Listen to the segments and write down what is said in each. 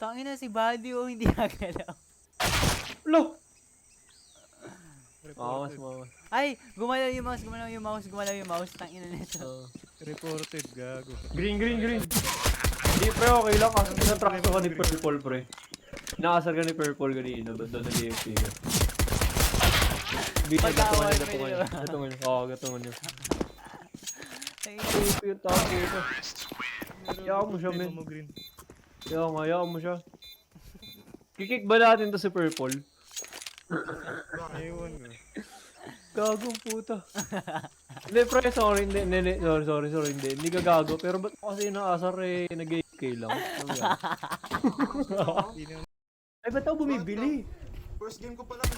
Tangin na si Buddy o hindi nagalaw. Lo! Reported. Mawas. Ay, gumalaw yung mouse. Tangin na nito. Reported, gago. Green. Hindi pre, okay lang kasi pinatrack ko ni Purple pre. Nakasar ka ni Purple kanina, doon nag-AFP ka. Pagkawal pa Gatungan niyo. Oo, gatungan niyo. Tangin Ito yung tao dito. Yaw mo siya, Problema men. mo, Green. Yaw mo siya. Kikik ba natin to si Purple? Ewan ko. Gagong puta. Hindi pre, sorry, hindi. Sorry, hindi. Hindi ka gago, pero ba't mo kasi naasar eh, nag-AFK lang? Ano yan? Hindi naman. Ay, ba't ako bumibili? First game ko pa lang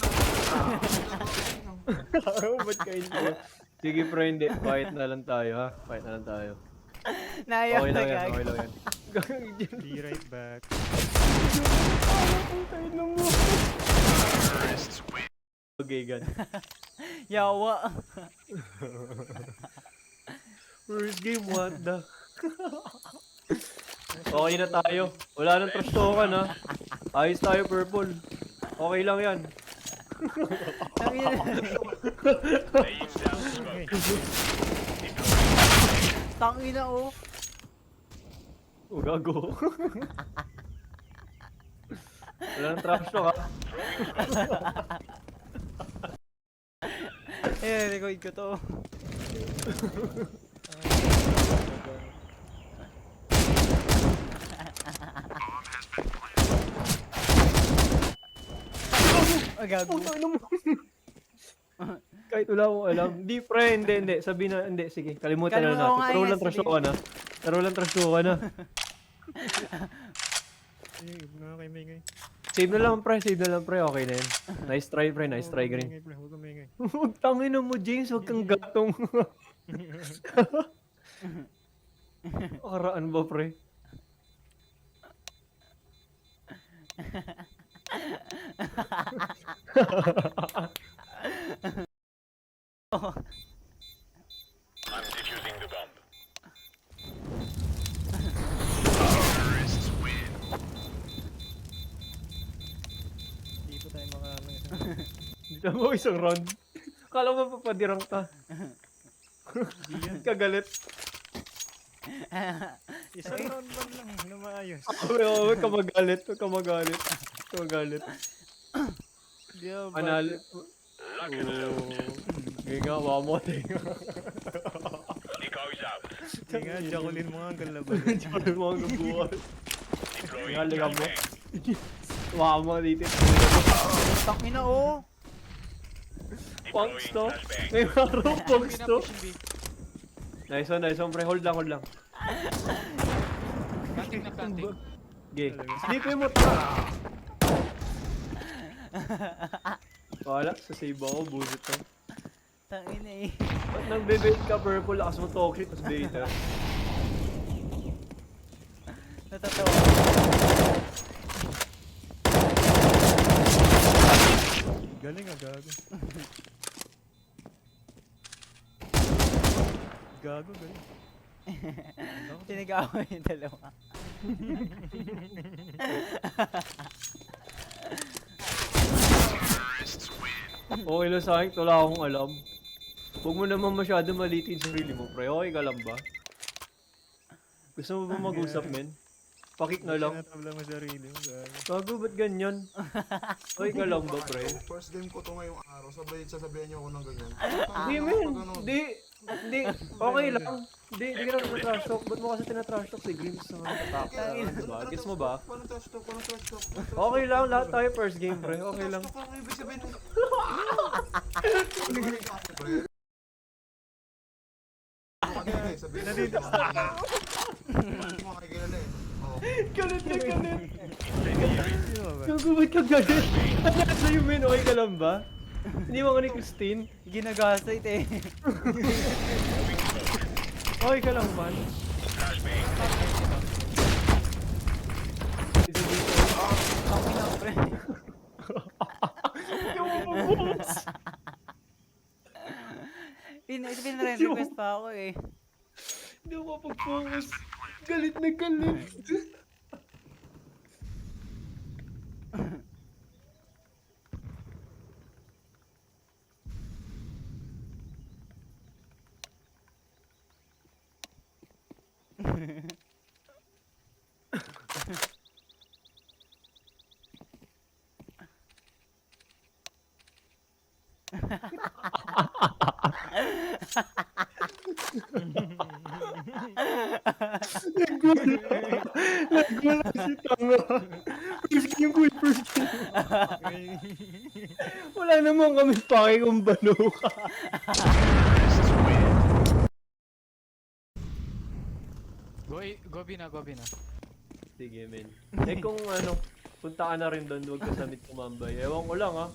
Ba't kayo nyo? Sige pre, hindi. Fight na lang tayo ha. Fight na lang tayo. Nayaw Okay na lang yan, gag. okay lang yan. Gagong Be right back. mo. Okay, gan. Yawa. First game, what the? Okay na tayo. Wala nang trash talkan ha. Ayos tayo, Purple. Okay lang yan. Tangin na. Tangin na oh. Oh, gago. Wala nang trash talk ha. Record ko to. Gago. Kahit wala akong alam. Hindi, pre, hindi. Sabi na, hindi. Sige, kalimutan na Kalimutan ko natin. nga Pero yan, walang trash sige. talk na. Pero walang trash talk na. Eh, mga kay Mingay. Save na lang, pre. Okay na yan. Nice try, pre. Nice try, Green. Huwag kang Mingay. Huwag tangin mo, James. Huwag kang gatong. Karaan ba, pre? Hindi po tayo makaano. Dito mo isang round. Kala mo papadirang ka. Kagalit. Isang round lang na maayos. Huwag ka magalit. Huwag ka magalit. Hindi ako Panalo. Nga, wamo. Hindi nga, Jacqueline mo nga ang galaban. Sorry mo ang gabuhan. Nga, ligaw mo. Wamo dito. Tangin na oh. Punks to. May maro, punks to. Nice one, pre. Hold lang. Okay. Sleepin mo to. Wala, sa save ako, busit to. Tangin na eh. Ba't nang bebait ka, Purple? Lakas mo toxic, tapos beta. Natatawa. Galing ah, gago. Gago, galing. Tinag-away yung dalawa. Okay lang sa akin, wala akong alam. Huwag mo naman masyado malitin sa sarili mo, pre. Okay ka lang ba? Gusto mo ba mag-usap, men? Pakik na lang. Tinatabla mo sarili mo, gago. Gago, ba't ganyan? Okay ka lang ba, pre? First game ko to ngayong araw, sasabihin niyo ako ng ganyan. Hindi, men. Hindi. Okay lang. Hindi ka na trash talk. Ba't mo kasi tinatrash talk si Grims sa mga attack? Diba? Guess mo ba? Paano trash talk? Okay lang, lahat tayo first game, pre. Okay lang. Paano ibig sabihin ng... Sabihin Nandito. mo makikilala eh. Oo. Galit na galit. Sino ba? Gago, ba't ka galit? Ano ka sa'yo, men? Okay ka lang ba? Hindi mo ka ni Christine? Ginagasite eh. Okay ka lang, man? Tangin na pre. Yung mabubos! Pinare-request pa ako eh. Hindi ako mapag-focus. Galit na galit. Nagwala si Tanga. First game ko eh, first game. Wala naman kami pake kung balo ka. Gobi na. Sige, men. Eh kung ano, punta ka na rin doon, huwag ka sa mid kumambay. Ewan ko lang ha.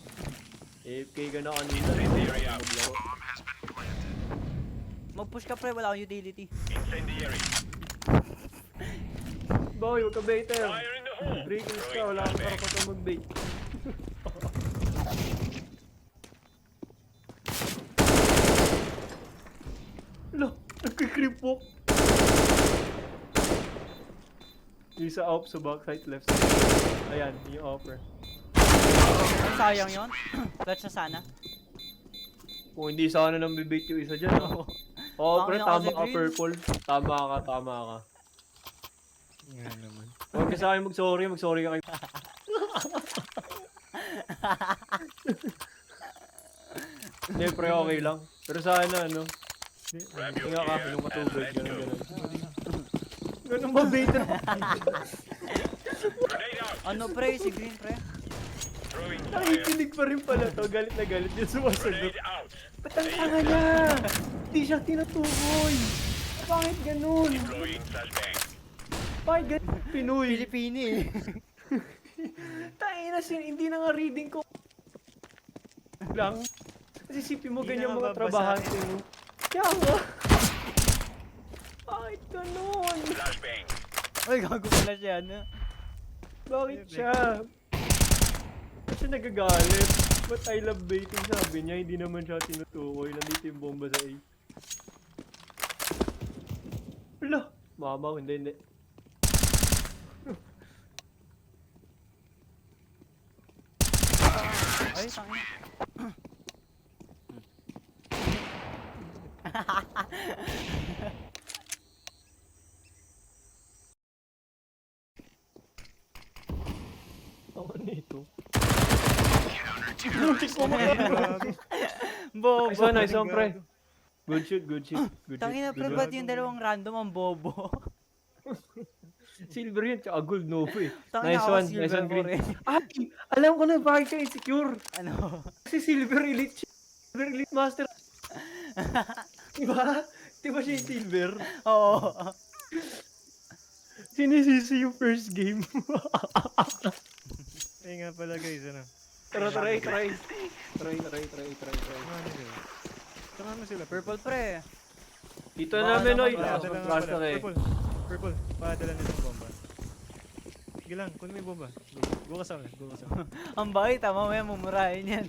AFK ka na kanina. Maglaro. Mag-push ka pre, wala akong utility. Boy, huwag ka baiter. Breakers ka, wala kang karapatan mag-bait. Hala, nagkikreep walk. Isa off sa backside left side. Ayan, yung offer. Ay, sayang yun. Clutch na sana. Kung hindi sana nang bibait yung isa dyan. Oo, pre, Pangina tama kasi ka, green. purple. Tama ka. Nga naman. Huwag ka sa akin mag-sorry ka kay... Hindi, pre, okay lang. Pero sana, ano, hinga ka, inom ka tubig, ganun. Ganun ba, baiter? Ano pre, si Green pre. Nakikinig pa rin pala to, galit na galit yung sumasagot. Ba't ang tanga niya? Hindi siya tinutukoy. Bakit ganun? Bakit ganun? Pinoy. Pilipini eh. Tayo na hindi na nga reading ko. Lang. Kasi isipin mo Hindi ganyan na mga mababasa. trabahante mo. Kaya nga. Bakit ganun? Uy, gago pala siya, ano? Bakit siya? Ba't siya nagagalit? Ba't I love baiting sabi niya? Hindi naman siya tinutukoy. Nandito yung bomba sa A. Wala. Mamaw, hindi. Ay, tangin. Ako nito. Gago. Bobo. Nice one, pre. Good shoot. Tangin na pre, Good ba't yung dalawang random ang bobo? Silver yun, tsaka gold no eh. Tangin Nice na ako one, silver nice one, ko green. rin. Ay, alam ko na bakit ka insecure. Ano? Kasi Silver Elite siya. Silver Elite Master. Diba? Diba siya yung Silver? Oo. Sinisisi yung first game. Eh nga pala guys, ano? Try. Tama na sila. Tama na sila. Purple pre. Dito Baka namin, naman oy. pala. Lakas Padala ng nga trust pala. na eh. Purple. Padala nila ng bomba. Sige lang, kunin mo yung bomba. Go ka sa akin. Ang bait ah, mamaya mumurahin yan.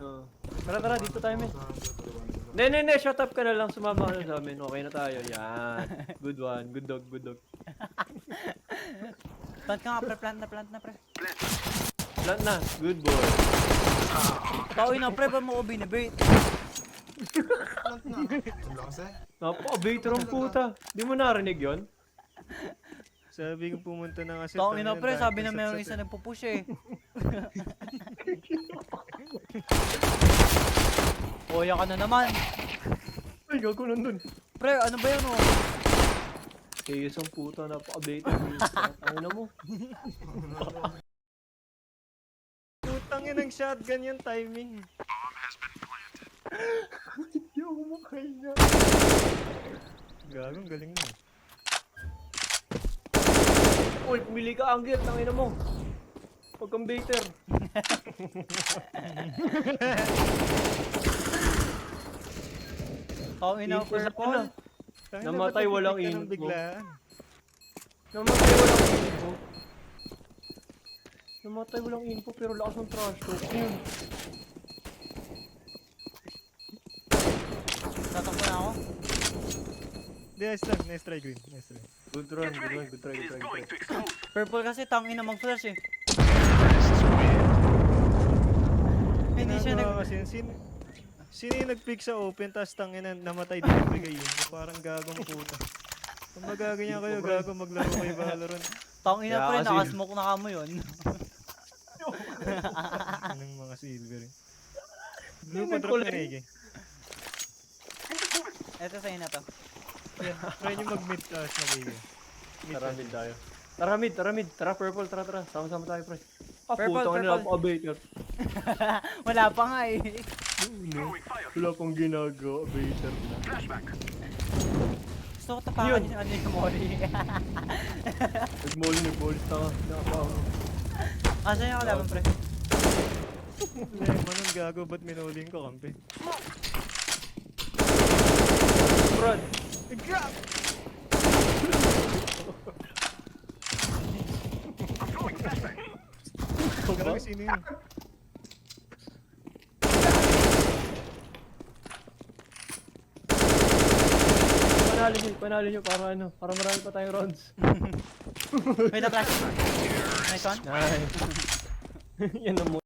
Oo. Tara, dito tayo, men. Ne, shut up ka na lang. Sumama ka na sa amin. Okay na tayo. Yan. Good one. Good dog. Plant ka nga pre, plant na pre. Plant na. Good boy. Tawin na pre, ba mo ko binibait? Plant na. Ang lakas eh. Napaka-baiter ang puta. Di mo narinig yon? Sabi ko pumunta na kasi. Tawin na tangina, pre, dahil sabi na sa meron sat-sat isa nagpupush eh. Oya ka na naman. Ay, gago nandun. Pre, ano ba yun oh? Kayos ang puta. Napaka-baiter. Tangin na mo. Putang yun ang shotgun yung timing. Hindi ako makahinga. Gagong galing mo. Uy, pumili ka, Angel. Tangin na mo. Huwag kang baiter. Tawin na Info sa purple. ano? Tangina, Namatay, ba't walang nagpick ka ng info. biglaan? Namatay, walang info, pero lakas ng trash talk. Yun. Tatakbo na ako. Nice try green. Nice try. Good try. Purple kasi tangin na mag-flash eh. Hindi siya Ginagawa nag... kasi yun. Sino yung nag-pick sa open tas tangin na namatay din yung bigay yun. Parang gagong puta. Kung magaganyan kayo, gago maglaro kayo Valorant. Tangin na Kaya pre, kasi- nakasmoke na kamo yun. Anong mga silver eh. Blue Yung pa drop na nagkulay. Nege. Ito sa'yo na to. Yan, try nyo mag-mid taas na kayo. Tara mid tayo. Tara mid. Tara purple, tara. Sama-sama tayo, pre. Ah, Purple, putang ina, purple. pa-abater. Wala pa nga eh. Wala pang ginagawa, abater na. Gusto ko tapakan Yun. yung ano yung Mori. Nag-molly, tanga. Nakapaw. Asa yung kalaban pre? Lemon ang gago, ba't minuling ko, kampi? Brad, Grabe, sino yun? panalo nyo para marami pa tayong rounds. Wait na flash. Nice one. Nice. Yan ang